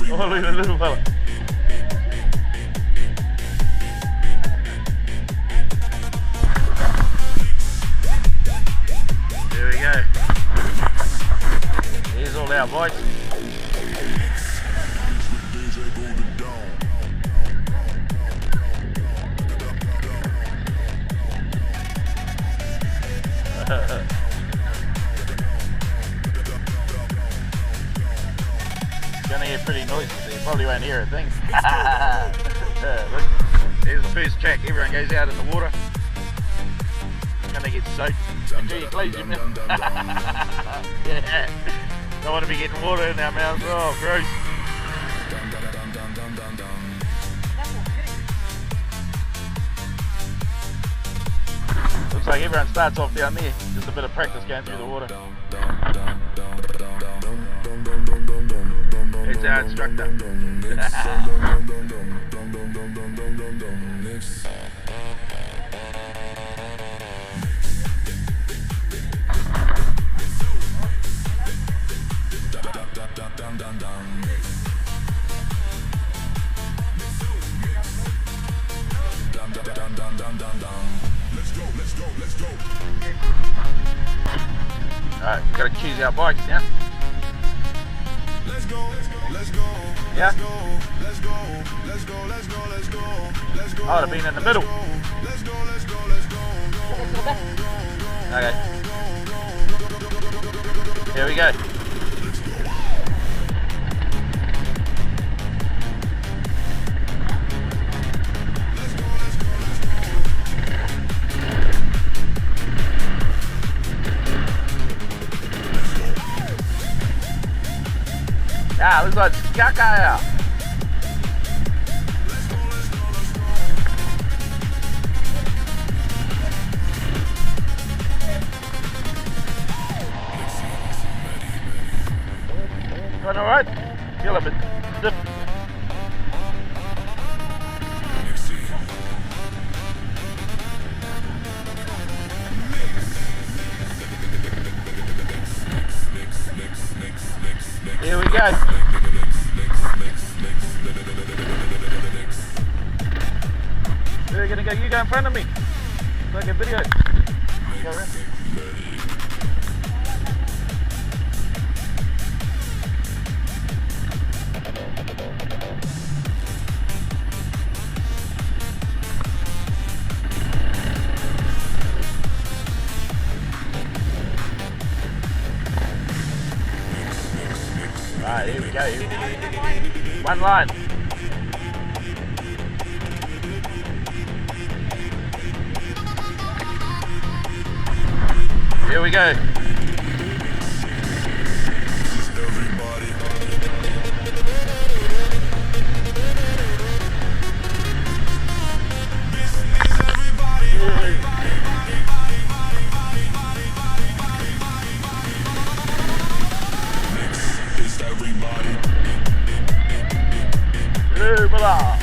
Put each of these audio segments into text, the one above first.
Oh, look at the little fella. There we go. Here's all our bikes. It's gonna get pretty noisy, so you probably won't hear a thing. Look, there's the first track. Everyone goes out in the water. It's gonna get soaked until you close your mouth. Yeah. Don't want to be getting water in our mouths. Oh, gross. Looks like everyone starts off down there. Just a bit of practice going through the water. It's our instructor. Alright, we've got to choose our bikes now. Let's go, let's go, Yeah? let's go, let's go, let's go, let's go, let's go. I would have been in the middle. Let's go, let's go, let's go. Okay. Here we go. Ah, looks like Skakaya. Going alright? Feel a bit stiff. Here we go. Where are you gonna go? You go in front of me. It's like a video. Go around. Alright, here we go. One line. Here we go. Blah.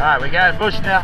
Alright, we're going bush now.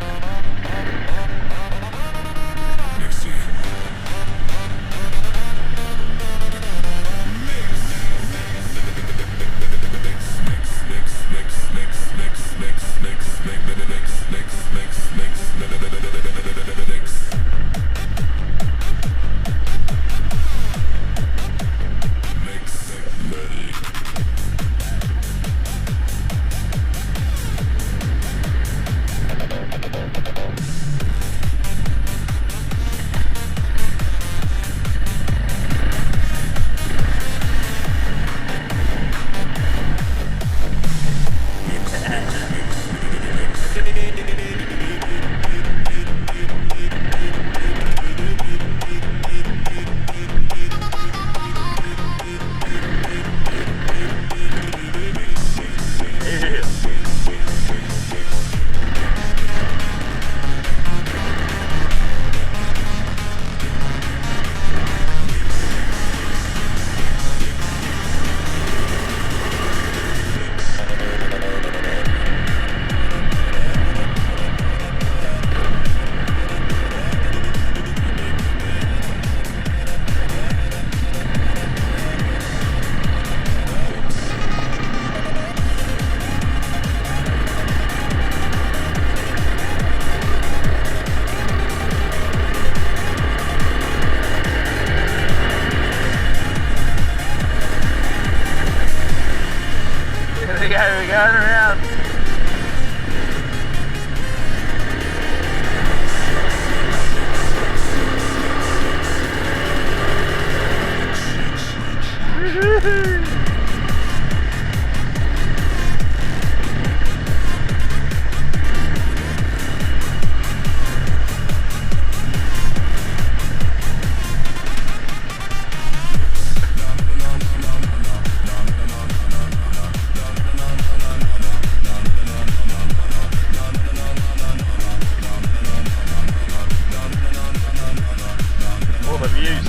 We're going around. All the views.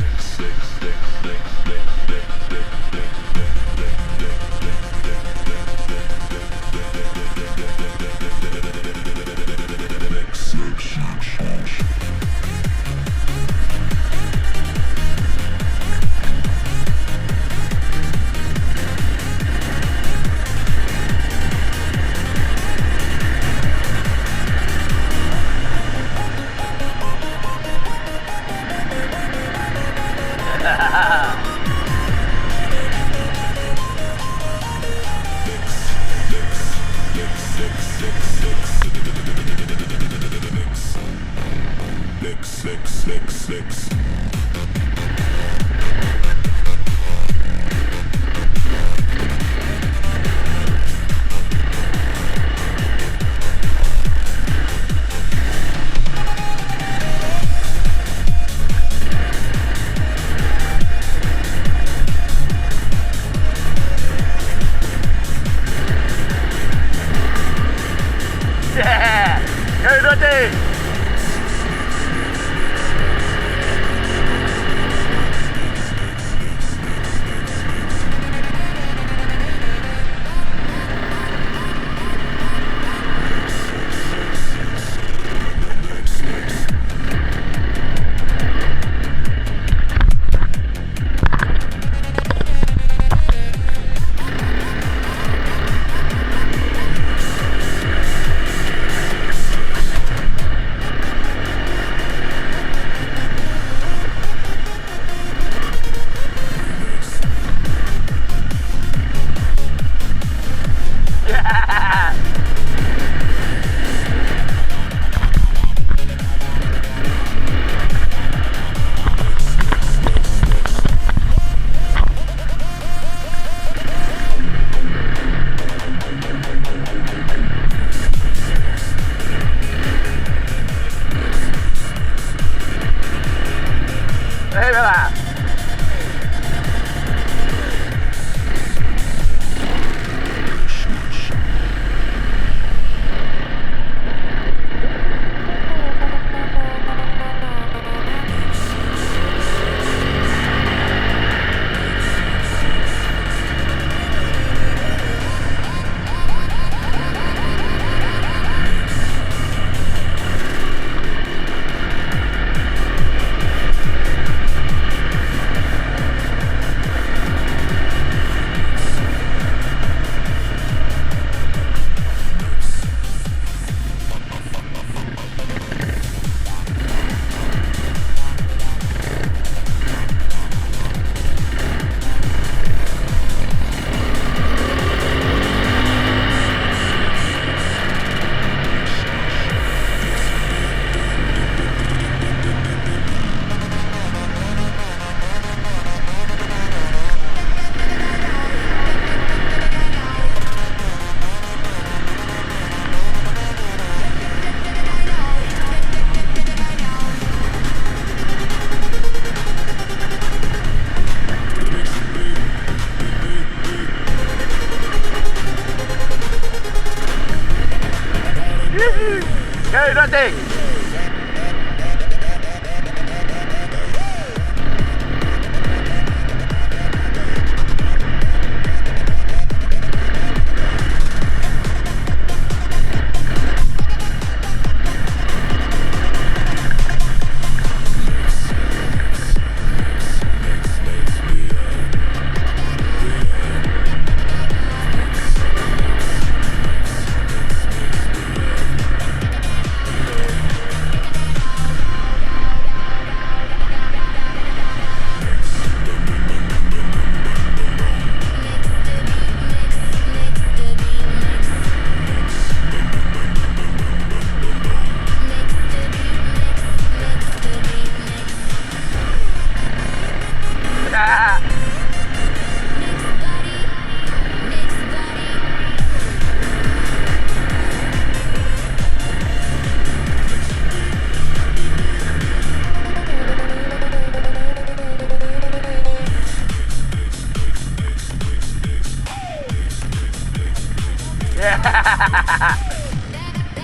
Dude, right there.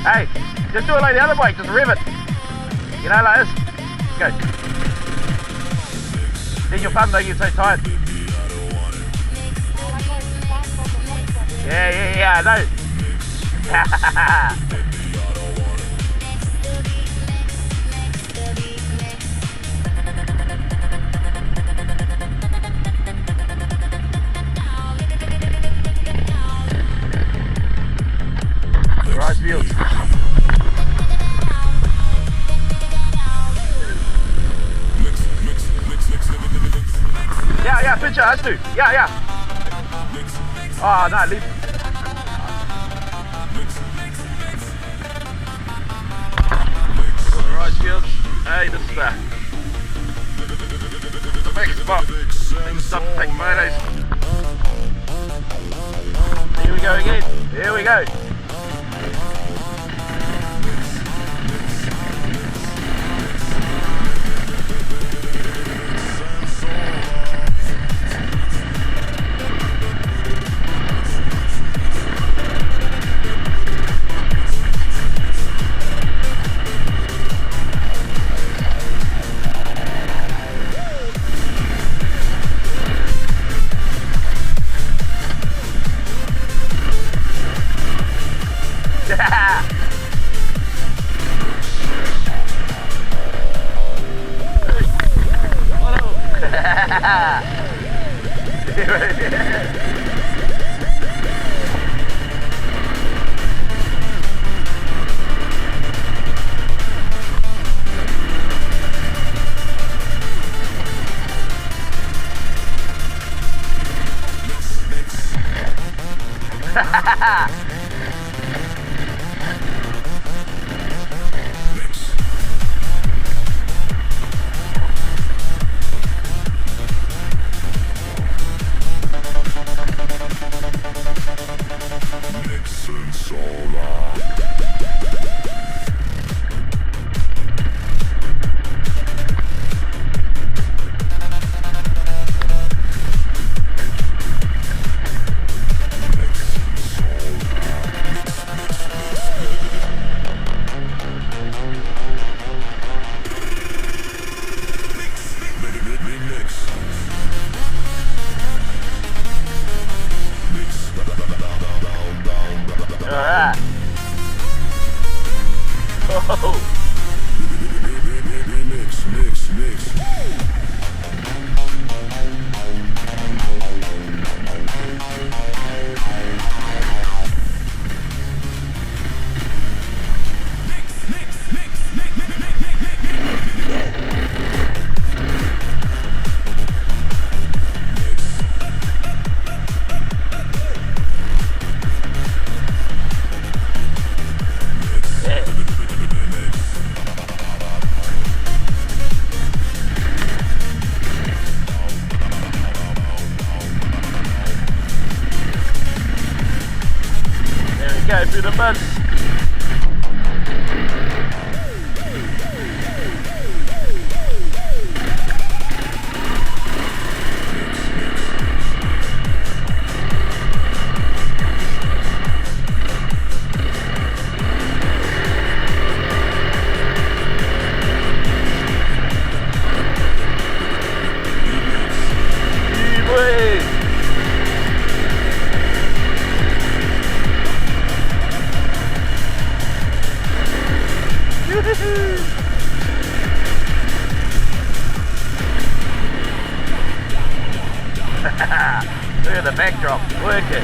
Hey, just do it like the other bike, just rev it. You know, like this. Go. Then your thumb don't get so tired. Yeah, I know. Rice fields. Yeah, picture, us two. Yeah. Oh, no, leave. The rice fields. Hey, this is the big spot. Big stuff to take photos. Here we go again. Here we go. Go through the mud. Look at the backdrop, work it.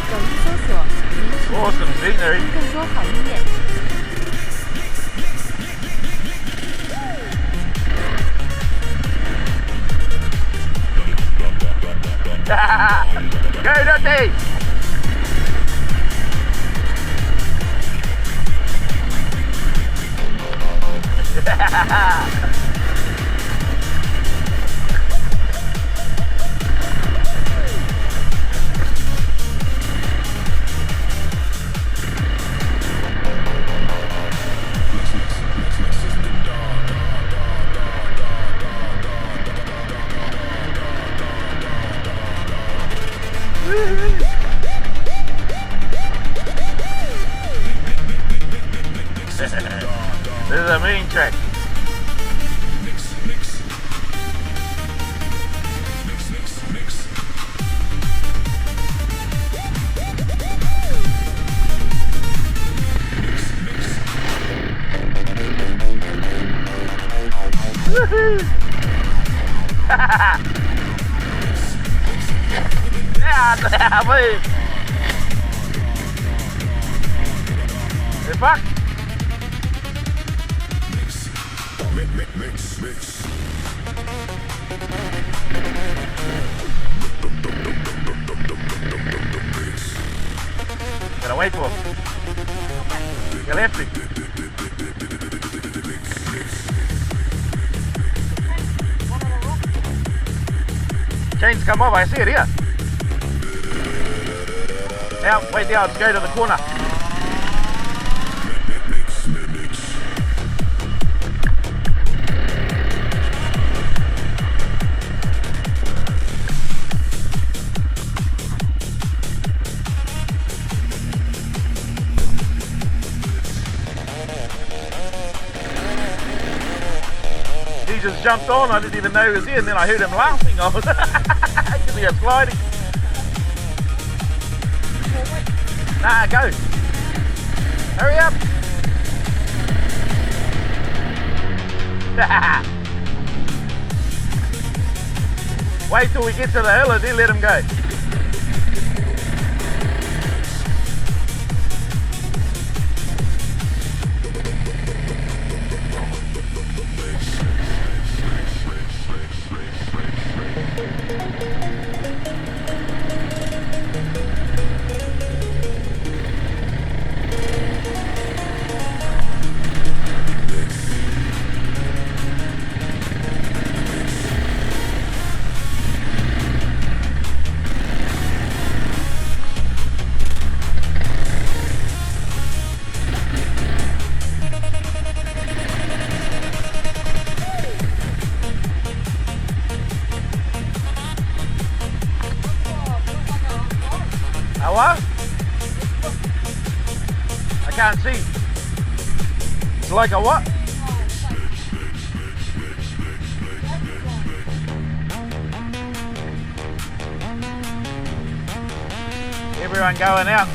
抖音搜索“民族 Awesome scenery. 更多好音乐。 Go Dutty! This is a mean trick. Yeah, move. Hey, fuck. Gotta wait for him. You left him. Chains come off, I see it here. Now, wait there, let's go to the corner. He just jumped on, I didn't even know he was here, and then I heard him laughing. I was because he was sliding. Nah, go. Hurry up. Wait till we get to the hill and then let him go. A what? I can't see. It's like a what? Everyone going out.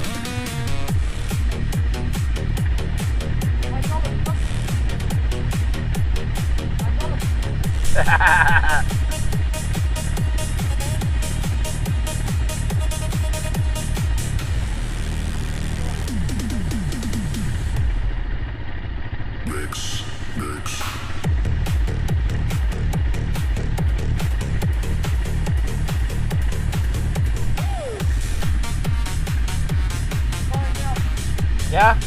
Yeah?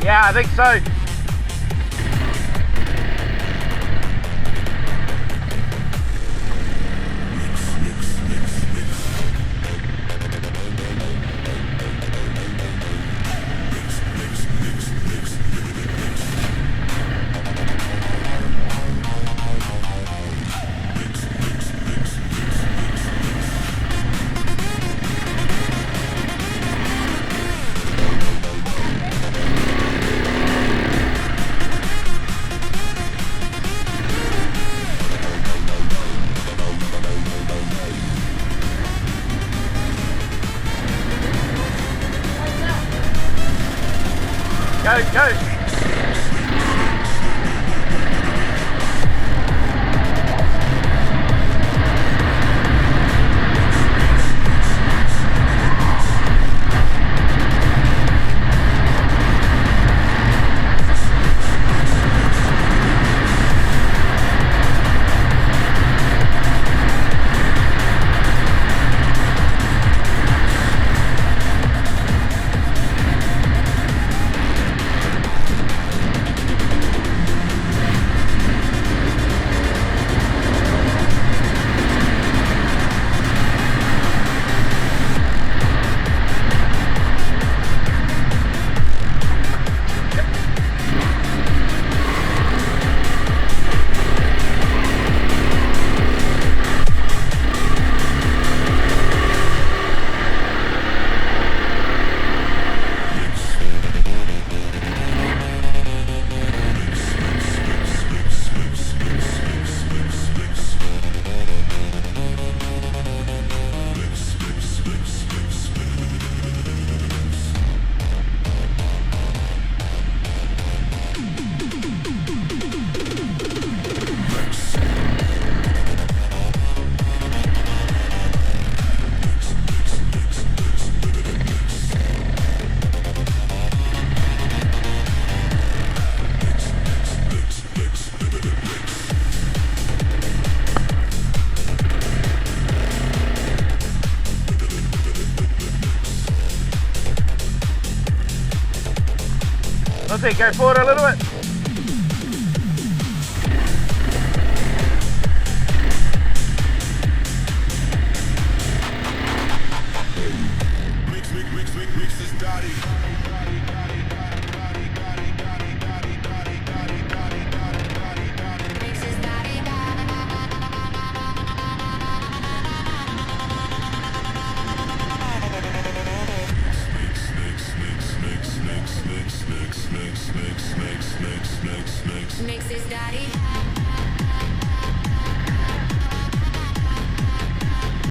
Yeah, I think so. Go, go. feet go forward a little bit. Mix this daddy. Mix this daddy.